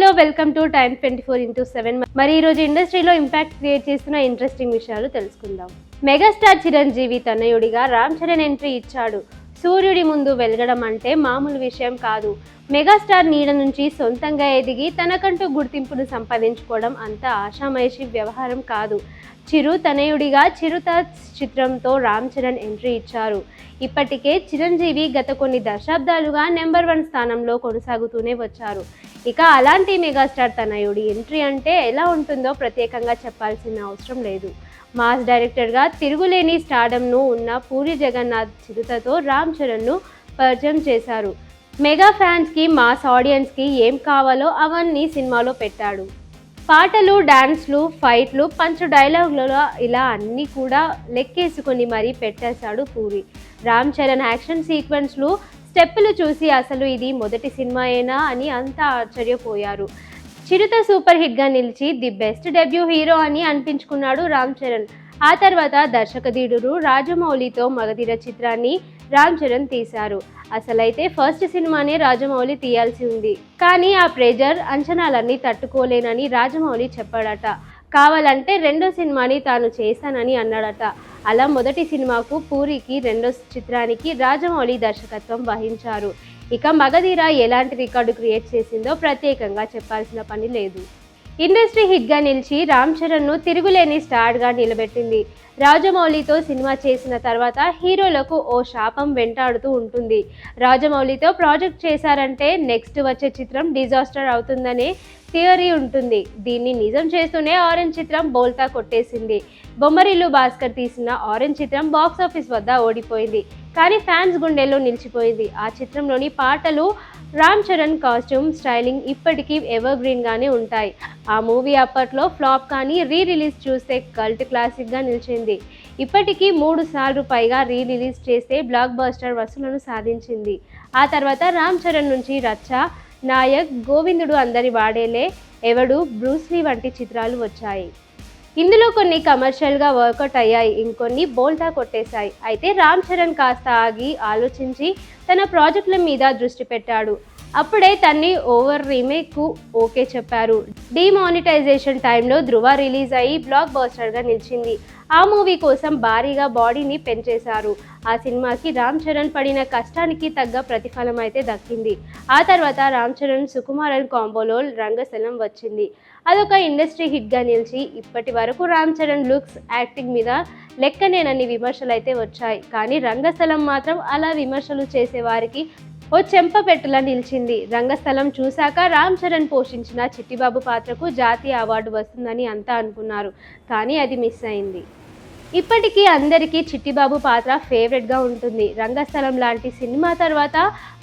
Hello welcome to time 24/7. మరి ఈరోజు ఇండస్ట్రీలో ఇంపాక్ట్ క్రియేట్ చేస్తున్న ఇంట్రెస్టింగ్ విషయాలు తెలుసుకుందాం. మెగాస్టార్ చిరంజీవి తనయుడిగా రామ్ చరణ్ ఎంట్రీ ఇచ్చాడు. సూర్యుడి ముందు వెలగడం అంటే మామూలు విషయం కాదు. మెగాస్టార్ నీడ నుంచి సొంతంగా ఎదిగి తనకంటూ గుర్తింపును సంపాదించుకోవడం అంత ఆషామాషి వ్యవహారం కాదు. చిరు తనయుడిగా చిరుత చిత్రంతో రామ్ చరణ్ ఎంట్రీ ఇచ్చారు. ఇప్పటికే చిరంజీవి గత కొన్ని దశాబ్దాలుగా నెంబర్ 1 స్థానంలో కొనసాగుతూనే వచ్చారు. ఇక అలాంటి మెగాస్టార్ తనయుడి ఎంట్రీ అంటే ఎలా ఉంటుందో ప్రత్యేకంగా చెప్పాల్సిన అవసరం లేదు. మాస్ డైరెక్టర్గా తిరుగులేని స్టార్డమ్ను ఉన్న పూరి జగన్నాథ్ చిరుతతో రామ్ చరణ్ను పరిచయం చేశారు. మెగా ఫ్యాన్స్కి, మాస్ ఆడియన్స్కి ఏం కావాలో అవన్నీ సినిమాలో పెట్టాడు. పాటలు, డాన్స్లు, ఫైట్లు, పంచు డైలాగులలో ఇలా అన్నీ కూడా లెక్కేసుకొని మరీ పెట్టేశాడు పూరి. రామ్ చరణ్ యాక్షన్ సీక్వెన్స్లు, స్టెప్పులు చూసి అసలు ఇది మొదటి సినిమాయేనా అని అంతా ఆశ్చర్యపోయారు. చిరుత సూపర్ హిట్గా నిలిచి ది బెస్ట్ డెబ్యూ హీరో అని అనిపించుకున్నాడు రామ్ చరణ్. ఆ తర్వాత దర్శకధీరుడు రాజమౌళితో మగధీర చిత్రాన్ని రామ్ చరణ్ తీశారు. అసలైతే ఫస్ట్ సినిమానే రాజమౌళి తీయాల్సి ఉంది. కానీ ఆ ప్రెజర్, అంచనాలన్నీ తట్టుకోలేనని రాజమౌళి చెప్పాడట. కావాలంటే రెండో సినిమాని తాను చేశానని అన్నాడట. అలా మొదటి సినిమాకు పూరికి, రెండో చిత్రానికి రాజమౌళి దర్శకత్వం వహించారు. ఇక మగధీర ఎలాంటి రికార్డు క్రియేట్ చేసిందో ప్రత్యేకంగా చెప్పాల్సిన పని లేదు. ఇండస్ట్రీ హిట్గా నిలిచి రామ్ చరణ్ను తిరుగులేని స్టార్గా నిలబెట్టింది. రాజమౌళితో సినిమా చేసిన తర్వాత హీరోలకు ఓ శాపం వెంటాడుతూ ఉంటుంది. రాజమౌళితో ప్రాజెక్ట్ చేశారంటే నెక్స్ట్ వచ్చే చిత్రం డిజాస్టర్ అవుతుందనే థియరీ ఉంటుంది. దీన్ని నిజం చేస్తూనే ఆరెంజ్ చిత్రం బోల్తా కొట్టేసింది. బొమ్మరిల్లు భాస్కర్ తీసిన ఆరెంజ్ చిత్రం బాక్సాఫీస్ వద్ద ఓడిపోయింది. కానీ ఫ్యాన్స్ గుండెల్లో నిలిచిపోయింది. ఆ చిత్రంలోని పాటలు, రామ్ చరణ్ కాస్ట్యూమ్, స్టైలింగ్ ఇప్పటికీ ఎవర్ గ్రీన్గానే ఉంటాయి. ఆ మూవీ అప్పట్లో ఫ్లాప్, కానీ రిలీజ్ చూస్తే కల్ట్ క్లాసిక్గా నిలిచింది. ఇప్పటికీ 3 సార్లు పైగా రిలీజ్ చేస్తే బ్లాక్ బస్టర్ వసూళ్లను సాధించింది. ఆ తర్వాత రామ్ చరణ్ నుంచి రచ్చ, నాయక్, గోవిందుడు అందరి వాడేలే, ఎవడు, బ్రూస్లీ వంటి చిత్రాలు వచ్చాయి. ఇందులో కొన్ని కమర్షియల్గా వర్కౌట్ అయ్యాయి, ఇంకొన్ని బోల్తా కొట్టేశాయి. అయితే రామ్ చరణ్ కాస్త ఆగి ఆలోచించి తన ప్రాజెక్టుల మీద దృష్టి పెట్టాడు. అప్పుడే తన్ని ఓవర్ రీమేక్కు ఓకే చెప్పారు. డిమానిటైజేషన్ టైంలో ధృవ రిలీజ్ అయ్యి బ్లాక్ బస్టర్గా నిలిచింది. ఆ మూవీ కోసం భారీగా బాడీని పెంచేశారు. ఆ సినిమాకి రామ్ చరణ్ పడిన కష్టానికి తగ్గ ప్రతిఫలం అయితే దక్కింది. ఆ తర్వాత రామ్ చరణ్, సుకుమారన్ కాంబోలో రంగస్థలం వచ్చింది. అదొక ఇండస్ట్రీ హిట్గా నిలిచి ఇప్పటి వరకు రామ్ చరణ్ లుక్స్, యాక్టింగ్ మీద లెక్కనేనన్ని విమర్శలు అయితే వచ్చాయి. కానీ రంగస్థలం మాత్రం అలా విమర్శలు చేసేవారికి ఓ చెంపపెట్టులా నిలిచింది. రంగస్థలం చూశాక రామ్ చరణ్ పోషించిన చిట్టిబాబు పాత్రకు జాతీయ అవార్డు వస్తుందని అంతా అనుకున్నారు. కానీ అది మిస్ అయింది. ఇప్పటికీ అందరికీ చిట్టిబాబు పాత్ర ఫేవరెట్గా ఉంటుంది. రంగస్థలం లాంటి సినిమా తర్వాత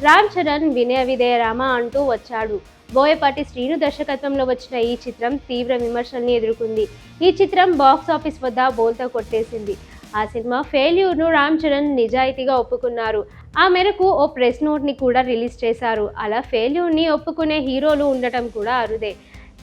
రామ్ చరణ్ వినయ విధేయ రామ అంటూ వచ్చాడు. బోయపాటి శ్రీను దర్శకత్వంలో వచ్చిన ఈ చిత్రం తీవ్ర విమర్శల్ని ఎదుర్కొంది. ఈ చిత్రం బాక్సాఫీస్ వద్ద బోల్తా కొట్టేసింది. ఆ సినిమా ఫెయిల్యూర్ను రామ్ చరణ్ నిజాయితీగా ఒప్పుకున్నారు. ఆ మేరకు ఓ ప్రెస్ నోట్ని కూడా రిలీజ్ చేశారు. అలా ఫెయిల్యూర్ని ఒప్పుకునే హీరోలు ఉండటం కూడా అరుదే.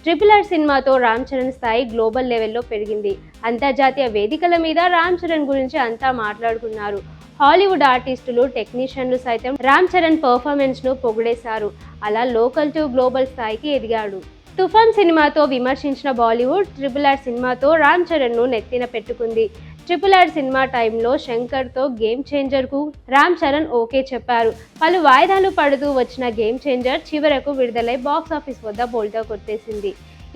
RRR సినిమాతో రామ్ చరణ్ స్థాయి గ్లోబల్ లెవెల్లో పెరిగింది. అంతర్జాతీయ వేదికల మీద రామ్ చరణ్ గురించి అంతా మాట్లాడుకున్నారు. హాలీవుడ్ ఆర్టిస్టులు, టెక్నీషియన్లు సైతం రామ్ చరణ్ పర్ఫార్మెన్స్ను పొగిడేశారు. అలా లోకల్ టు గ్లోబల్ స్థాయికి ఎదిగాడు. తుఫాన్ సినిమాతో విమర్శించిన బాలీవుడ్ RRR సినిమాతో రామ్ చరణ్ను నెత్తిన పెట్టుకుంది. RRR సినిమా టైంలో శంకర్తో గేమ్ చేంజర్కు రామ్ చరణ్ ఓకే చెప్పారు. పలు వాయిదాలు పడుతూ వచ్చిన గేమ్ చేంజర్ చివరకు విడుదలై బాక్సాఫీస్ వద్ద బోల్తా కొట్టేసింది.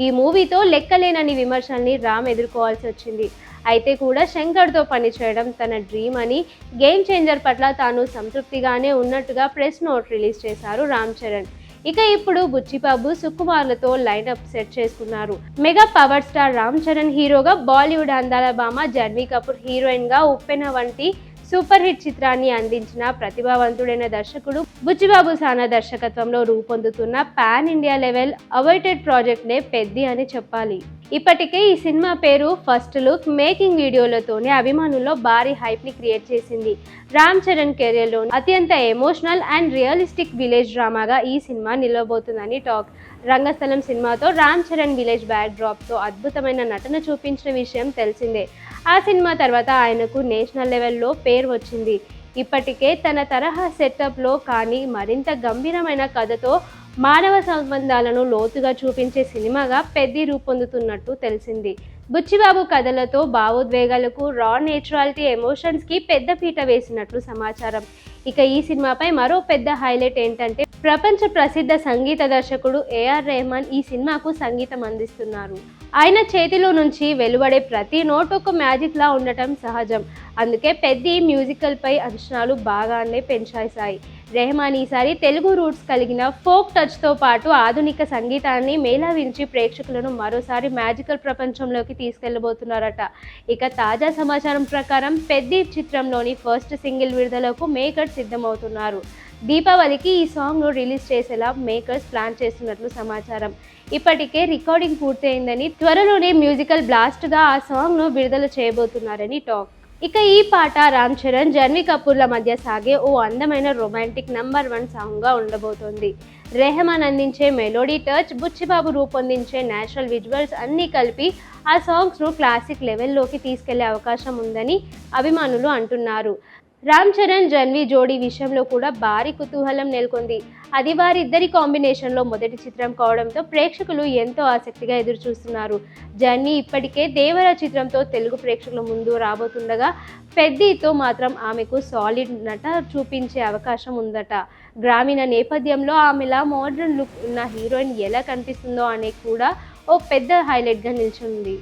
ఈ మూవీతో లెక్కలేనని విమర్శల్ని రామ్ ఎదుర్కోవాల్సి వచ్చింది. అయితే కూడా శంకర్తో పనిచేయడం తన డ్రీమ్ అని, గేమ్ చేంజర్ పట్ల తాను సంతృప్తిగానే ఉన్నట్టుగా ప్రెస్ నోట్ రిలీజ్ చేశారు రామ్ చరణ్. ఇక ఇప్పుడు బుచ్చిబాబు, సుకుమార్లతో లైనప్ సెట్ చేసుకున్నారు. Mega power star Ram Charan హీరోగా, బాలీవుడ్ అందాల భామ జాన్వీ కపూర్ హీరోయిన్గా ఉప్పెన వంటి సూపర్ హిట్ చిత్రాన్ని అందించిన ప్రతిభావంతుడైన దర్శకుడు బుచ్చిబాబు సానా దర్శకత్వంలో రూపొందుతున్న పాన్ ఇండియా లెవెల్ అవైటెడ్ ప్రాజెక్ట్నే పెద్ది అని చెప్పాలి. ఇప్పటికే ఈ సినిమా పేరు, ఫస్ట్ లుక్, మేకింగ్ వీడియోలతోనే అభిమానుల్లో భారీ హైప్ని క్రియేట్ చేసింది. రామ్ చరణ్ కెరియర్లో అత్యంత ఎమోషనల్ అండ్ రియలిస్టిక్ విలేజ్ డ్రామాగా ఈ సినిమా నిలవబోతుందని టాక్. రంగస్థలం సినిమాతో రామ్ చరణ్ విలేజ్ బ్యాక్ డ్రాప్తో అద్భుతమైన నటన చూపించిన విషయం తెలిసిందే. ఆ సినిమా తర్వాత ఆయనకు నేషనల్ లెవెల్లో పేరు వచ్చింది. ఇప్పటికే తన తరహా సెటప్లో కానీ మరింత గంభీరమైన కథతో మానవ సంబంధాలను లోతుగా చూపించే సినిమాగా పెద్ది రూపొందుతున్నట్టు తెలిసింది. బుచ్చిబాబు కథలతో భావోద్వేగాలకు, రా నేచురాలిటీ, ఎమోషన్స్కి పెద్దపీట వేసినట్లు సమాచారం. ఇక ఈ సినిమాపై మరో పెద్ద హైలైట్ ఏంటంటే ప్రపంచ ప్రసిద్ధ సంగీత దర్శకుడు ఏఆర్ రెహమాన్ ఈ సినిమాకు సంగీతం అందిస్తున్నారు. ఆయన చేతిలో నుంచి వెలువడే ప్రతి నోట్ ఒక మ్యాజిక్ లా ఉండటం సహజం. అందుకే పెద్ది మ్యూజికల్ పై అంచనాలు బాగానే పెంచాయి. రెహమాన్ ఈసారి తెలుగు రూట్స్ కలిగిన ఫోక్ టచ్తో పాటు ఆధునిక సంగీతాన్ని మేళవించి ప్రేక్షకులను మరోసారి మ్యాజికల్ ప్రపంచంలోకి తీసుకెళ్లబోతున్నారట. ఇక తాజా సమాచారం ప్రకారం పెద్ది చిత్రంలోని ఫస్ట్ సింగిల్ విడుదలకు మేకర్స్ సిద్ధమవుతున్నారు. దీపావళికి ఈ సాంగ్ను రిలీజ్ చేసేలా మేకర్స్ ప్లాన్ చేస్తున్నట్లు సమాచారం. ఇప్పటికే రికార్డింగ్ పూర్తయిందని, త్వరలోనే మ్యూజికల్ బ్లాస్ట్గా ఆ సాంగ్ను విడుదల చేయబోతున్నారని టాక్. ఇక ఈ పాట రామ్ చరణ్, జాన్వీ కపూర్ల మధ్య సాగే ఓ అందమైన రొమాంటిక్ నంబర్ 1 సాంగ్గా ఉండబోతోంది. రెహమాన్ అందించే మెలోడీ టచ్, బుచ్చిబాబు రూపొందించే నేచురల్ విజువల్స్ అన్నీ కలిపి ఆ సాంగ్స్ను క్లాసిక్ లెవెల్లోకి తీసుకెళ్లే అవకాశం ఉందని అభిమానులు అంటున్నారు. రామ్ చరణ్, జాన్వీ జోడీ విషయంలో కూడా భారీ కుతూహలం నెలకొంది. అది వారిద్దరి కాంబినేషన్లో మొదటి చిత్రం కావడంతో ప్రేక్షకులు ఎంతో ఆసక్తిగా ఎదురుచూస్తున్నారు. జాన్వీ ఇప్పటికే దేవర చిత్రంతో తెలుగు ప్రేక్షకుల ముందు రాబోతుండగా, పెద్దితో మాత్రం ఆమెకు సాలిడ్ నట చూపించే అవకాశం ఉందట. గ్రామీణ నేపథ్యంలో ఆమెలా మోడర్న్ లుక్ ఉన్న హీరోయిన్ ఎలా కనిపిస్తుందో అనే కూడా ఓ పెద్ద హైలైట్గా నిలిచింది.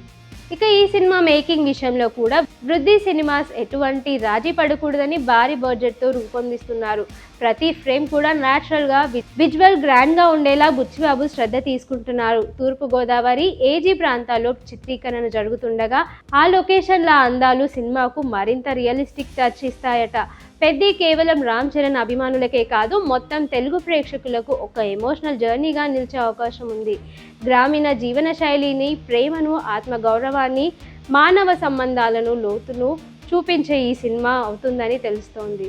ఇక ఈ సినిమా మేకింగ్ విషయంలో కూడా వృద్ధి సినిమాస్ ఎటువంటి రాజీ పడకూడదని భారీ బడ్జెట్తో రూపొందిస్తున్నారు. ప్రతి ఫ్రేమ్ కూడా న్యాచురల్గా, విజువల్ గ్రాండ్గా ఉండేలా బుచ్చిబాబు శ్రద్ధ తీసుకుంటున్నారు. తూర్పుగోదావరి, ఏజీ ప్రాంతాల్లో చిత్రీకరణ జరుగుతుండగా ఆ లొకేషన్ల అందాలు సినిమాకు మరింత రియలిస్టిక్ టచ్ ఇస్తాయట. పెద్ది కేవలం రామ్ చరణ్ అభిమానులకే కాదు, మొత్తం తెలుగు ప్రేక్షకులకు ఒక ఎమోషనల్ జర్నీగా నిలిచే అవకాశం ఉంది. గ్రామీణ జీవన శైలిని, ప్రేమను, ఆత్మగౌరవాన్ని, మానవ సంబంధాలను లోతును చూపించే ఈ సినిమా అవుతుందని తెలుస్తోంది.